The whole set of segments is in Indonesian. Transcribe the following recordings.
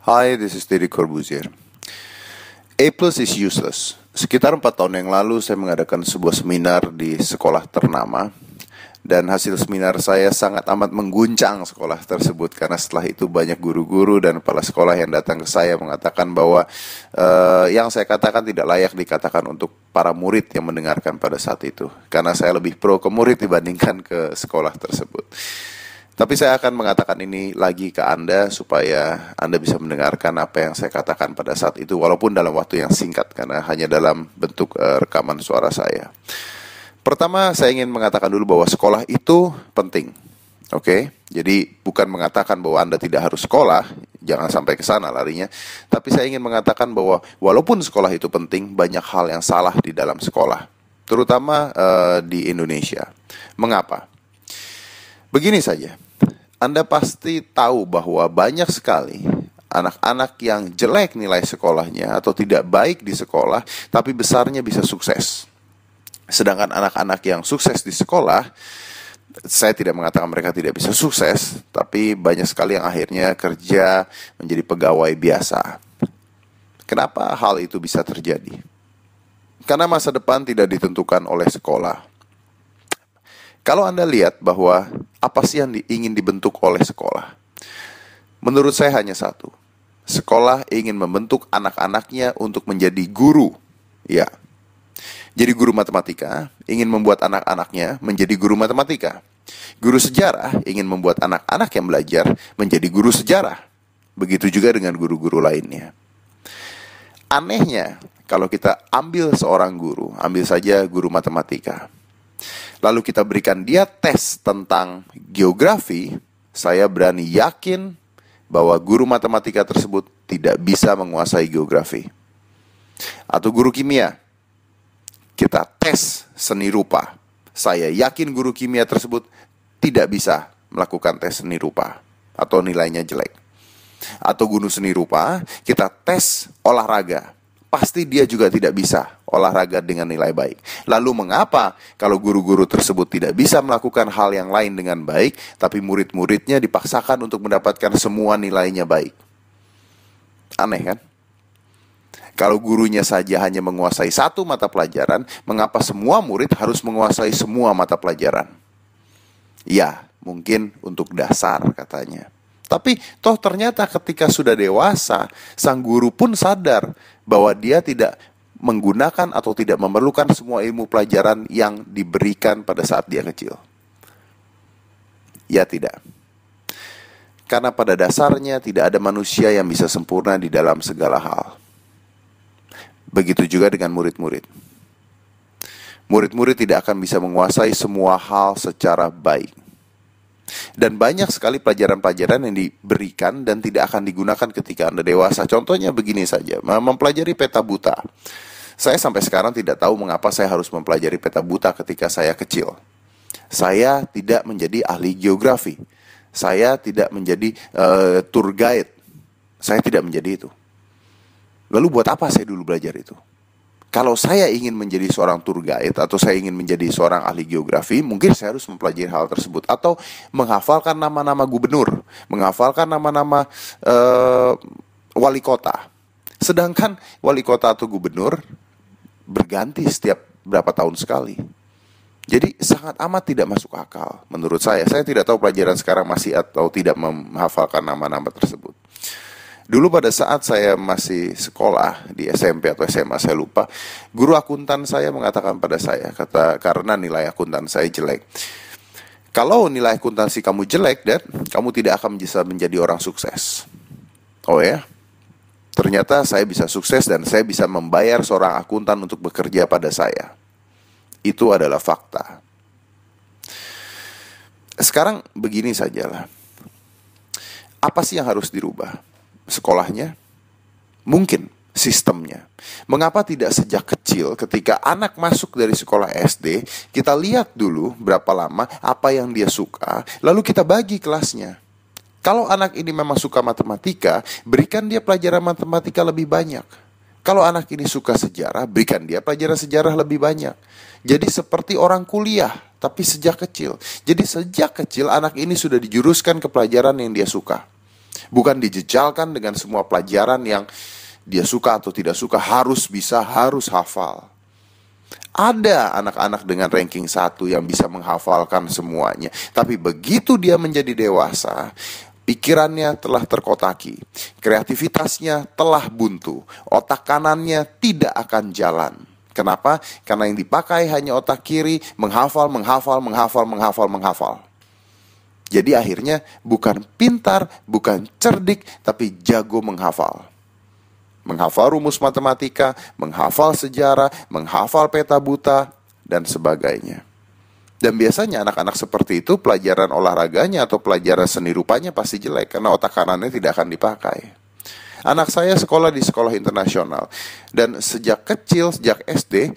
Hi, this is Deddy Corbuzier. A plus is useless. Sekitar 4 tahun yang lalu saya mengadakan sebuah seminar di sekolah ternama. Dan hasil seminar saya sangat amat mengguncang sekolah tersebut. Karena setelah itu banyak guru-guru dan kepala sekolah yang datang ke saya mengatakan bahwa yang saya katakan tidak layak dikatakan untuk para murid yang mendengarkan pada saat itu. Karena saya lebih pro ke murid dibandingkan ke sekolah tersebut. Tapi saya akan mengatakan ini lagi ke Anda supaya Anda bisa mendengarkan apa yang saya katakan pada saat itu, walaupun dalam waktu yang singkat karena hanya dalam bentuk rekaman suara saya. Pertama, saya ingin mengatakan dulu bahwa sekolah itu penting. Oke, jadi bukan mengatakan bahwa Anda tidak harus sekolah, jangan sampai ke sana larinya. Tapi saya ingin mengatakan bahwa walaupun sekolah itu penting, banyak hal yang salah di dalam sekolah, terutama di Indonesia. Mengapa? Begini saja. Anda pasti tahu bahwa banyak sekali anak-anak yang jelek nilai sekolahnya atau tidak baik di sekolah, tapi besarnya bisa sukses. Sedangkan anak-anak yang sukses di sekolah, saya tidak mengatakan mereka tidak bisa sukses, tapi banyak sekali yang akhirnya kerja menjadi pegawai biasa. Kenapa hal itu bisa terjadi? Karena masa depan tidak ditentukan oleh sekolah. Kalau Anda lihat bahwa apa sih yang ingin dibentuk oleh sekolah? Menurut saya hanya satu. Sekolah ingin membentuk anak-anaknya untuk menjadi guru. Ya. Jadi guru matematika ingin membuat anak-anaknya menjadi guru matematika. Guru sejarah ingin membuat anak-anak yang belajar menjadi guru sejarah. Begitu juga dengan guru-guru lainnya. Anehnya, kalau kita ambil seorang guru, ambil saja guru matematika, lalu kita berikan dia tes tentang geografi, saya berani yakin bahwa guru matematika tersebut tidak bisa menguasai geografi. Atau guru kimia, kita tes seni rupa, saya yakin guru kimia tersebut tidak bisa melakukan tes seni rupa atau nilainya jelek. Atau guru seni rupa, kita tes olahraga, pasti dia juga tidak bisa olahraga dengan nilai baik. Lalu mengapa kalau guru-guru tersebut tidak bisa melakukan hal yang lain dengan baik, tapi murid-muridnya dipaksakan untuk mendapatkan semua nilainya baik? Aneh kan? Kalau gurunya saja hanya menguasai satu mata pelajaran, mengapa semua murid harus menguasai semua mata pelajaran? Ya, mungkin untuk dasar katanya. Tapi toh ternyata ketika sudah dewasa, sang guru pun sadar bahwa dia tidak menggunakan atau tidak memerlukan semua ilmu pelajaran yang diberikan pada saat dia kecil. Ya tidak. Karena pada dasarnya tidak ada manusia yang bisa sempurna di dalam segala hal. Begitu juga dengan murid-murid. Murid-murid tidak akan bisa menguasai semua hal secara baik. Dan banyak sekali pelajaran-pelajaran yang diberikan dan tidak akan digunakan ketika Anda dewasa. Contohnya begini saja, mempelajari peta buta. Saya sampai sekarang tidak tahu mengapa saya harus mempelajari peta buta ketika saya kecil. Saya tidak menjadi ahli geografi. Saya tidak menjadi tour guide. Saya tidak menjadi itu. Lalu buat apa saya dulu belajar itu? Kalau saya ingin menjadi seorang tour guide atau saya ingin menjadi seorang ahli geografi, mungkin saya harus mempelajari hal tersebut. Atau menghafalkan nama-nama gubernur, menghafalkan nama-nama wali kota. Sedangkan wali kota atau gubernur berganti setiap berapa tahun sekali. Jadi sangat amat tidak masuk akal menurut saya. Saya tidak tahu pelajaran sekarang masih atau tidak menghafalkan nama-nama tersebut. Dulu pada saat saya masih sekolah di SMP atau SMA saya lupa, guru akuntan saya mengatakan pada saya, karena nilai akuntan saya jelek. Kalau nilai akuntansi kamu jelek, Dad, kamu tidak akan bisa menjadi orang sukses. Oh ya? Ternyata saya bisa sukses dan saya bisa membayar seorang akuntan untuk bekerja pada saya. Itu adalah fakta. Sekarang begini sajalah. Apa sih yang harus dirubah? Sekolahnya? Mungkin sistemnya. Mengapa tidak sejak kecil ketika anak masuk dari sekolah SD, kita lihat dulu berapa lama, apa yang dia suka, lalu kita bagi kelasnya. Kalau anak ini memang suka matematika, berikan dia pelajaran matematika lebih banyak. Kalau anak ini suka sejarah, berikan dia pelajaran sejarah lebih banyak. Jadi seperti orang kuliah, tapi sejak kecil. Jadi sejak kecil anak ini sudah dijuruskan ke pelajaran yang dia suka. Bukan dijejalkan dengan semua pelajaran yang dia suka atau tidak suka, harus bisa, harus hafal. Ada anak-anak dengan ranking 1 yang bisa menghafalkan semuanya. Tapi begitu dia menjadi dewasa, pikirannya telah terkotaki, kreativitasnya telah buntu, otak kanannya tidak akan jalan. Kenapa? Karena yang dipakai hanya otak kiri, menghafal. Jadi akhirnya bukan pintar, bukan cerdik, tapi jago menghafal. Menghafal rumus matematika, menghafal sejarah, menghafal peta buta, dan sebagainya. Dan biasanya anak-anak seperti itu pelajaran olahraganya atau pelajaran seni rupanya pasti jelek, karena otak kanannya tidak akan dipakai. Anak saya sekolah di sekolah internasional, dan sejak kecil, sejak SD,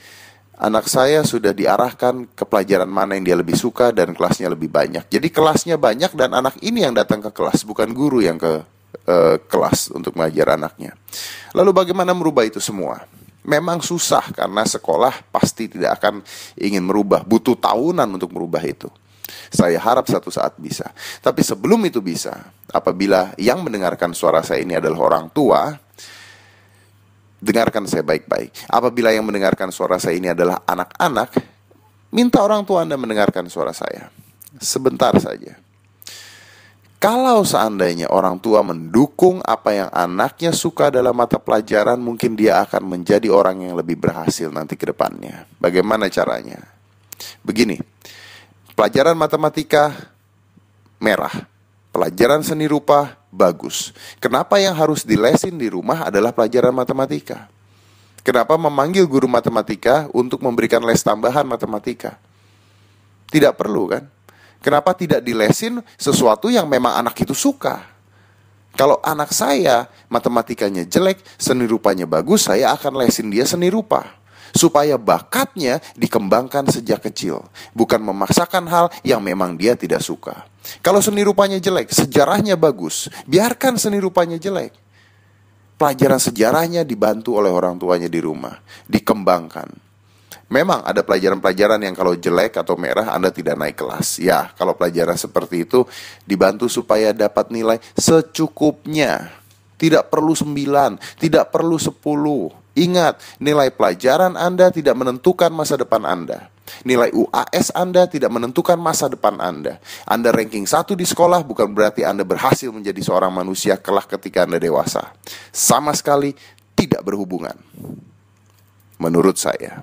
anak saya sudah diarahkan ke pelajaran mana yang dia lebih suka dan kelasnya lebih banyak. Jadi kelasnya banyak dan anak ini yang datang ke kelas, bukan guru yang ke kelas untuk mengajar anaknya. Lalu bagaimana merubah itu semua? Memang susah karena sekolah pasti tidak akan ingin merubah, butuh tahunan untuk merubah itu. Saya harap satu saat bisa. Tapi sebelum itu bisa, apabila yang mendengarkan suara saya ini adalah orang tua, dengarkan saya baik-baik. Apabila yang mendengarkan suara saya ini adalah anak-anak, minta orang tua Anda mendengarkan suara saya. Sebentar saja. Kalau seandainya orang tua mendukung apa yang anaknya suka dalam mata pelajaran, mungkin dia akan menjadi orang yang lebih berhasil nanti ke depannya. Bagaimana caranya? Begini, pelajaran matematika merah, pelajaran seni rupa bagus. Kenapa yang harus dilesin di rumah adalah pelajaran matematika? Kenapa memanggil guru matematika untuk memberikan les tambahan matematika? Tidak perlu kan? Kenapa tidak dilesin sesuatu yang memang anak itu suka? Kalau anak saya matematikanya jelek, seni rupanya bagus, saya akan lesin dia seni rupa. Supaya bakatnya dikembangkan sejak kecil. Bukan memaksakan hal yang memang dia tidak suka. Kalau seni rupanya jelek, sejarahnya bagus, biarkan seni rupanya jelek. Pelajaran sejarahnya dibantu oleh orang tuanya di rumah, dikembangkan. Memang ada pelajaran-pelajaran yang kalau jelek atau merah Anda tidak naik kelas. Ya, kalau pelajaran seperti itu dibantu supaya dapat nilai secukupnya. Tidak perlu 9, tidak perlu 10. Ingat, nilai pelajaran Anda tidak menentukan masa depan Anda. Nilai UAS Anda tidak menentukan masa depan Anda. Anda ranking 1 di sekolah bukan berarti Anda berhasil menjadi seorang manusia kelak ketika Anda dewasa. Sama sekali tidak berhubungan. Menurut saya.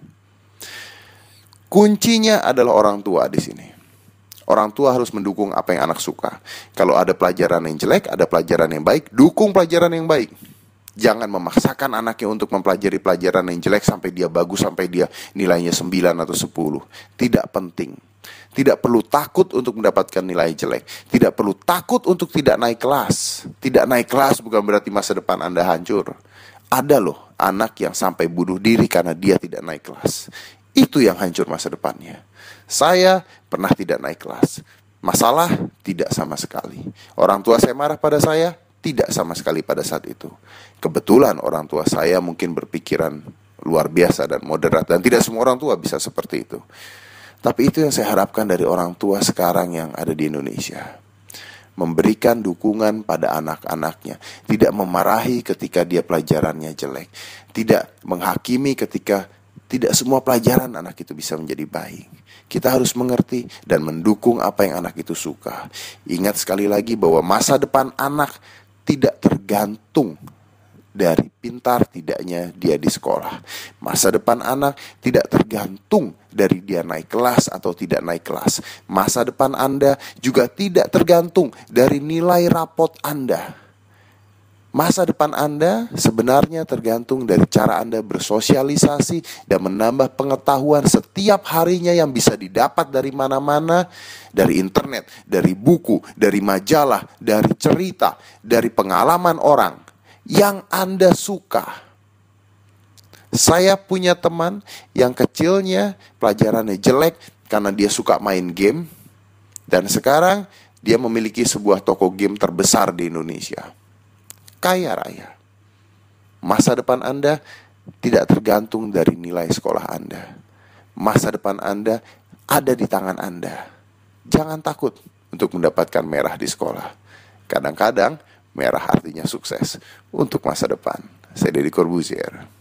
Kuncinya adalah orang tua di sini. Orang tua harus mendukung apa yang anak suka. Kalau ada pelajaran yang jelek, ada pelajaran yang baik, dukung pelajaran yang baik. Jangan memaksakan anaknya untuk mempelajari pelajaran yang jelek sampai dia bagus, sampai dia nilainya 9 atau 10. Tidak penting. Tidak perlu takut untuk mendapatkan nilai jelek. Tidak perlu takut untuk tidak naik kelas. Tidak naik kelas bukan berarti masa depan Anda hancur. Ada loh anak yang sampai bunuh diri karena dia tidak naik kelas. Itu yang hancur masa depannya. Saya pernah tidak naik kelas. Masalah? Tidak sama sekali. Orang tua saya marah pada saya? Tidak sama sekali pada saat itu. Kebetulan orang tua saya mungkin berpikiran luar biasa dan moderat. Dan tidak semua orang tua bisa seperti itu. Tapi itu yang saya harapkan dari orang tua sekarang yang ada di Indonesia. Memberikan dukungan pada anak-anaknya. Tidak memarahi ketika dia pelajarannya jelek. Tidak menghakimi ketika tidak semua pelajaran anak itu bisa menjadi baik. Kita harus mengerti dan mendukung apa yang anak itu suka. Ingat sekali lagi bahwa masa depan anak tidak tergantung dari pintar tidaknya dia di sekolah. Masa depan anak tidak tergantung dari dia naik kelas atau tidak naik kelas. Masa depan Anda juga tidak tergantung dari nilai rapot Anda. Masa depan Anda sebenarnya tergantung dari cara Anda bersosialisasi dan menambah pengetahuan setiap harinya yang bisa didapat dari mana-mana, dari internet, dari buku, dari majalah, dari cerita, dari pengalaman orang yang Anda suka. Saya punya teman yang kecilnya pelajarannya jelek karena dia suka main game, dan sekarang dia memiliki sebuah toko game terbesar di Indonesia. Kaya raya. Masa depan Anda tidak tergantung dari nilai sekolah Anda. Masa depan Anda ada di tangan Anda. Jangan takut untuk mendapatkan merah di sekolah. Kadang-kadang Merah artinya sukses untuk masa depan. Saya Deddy Corbuzier.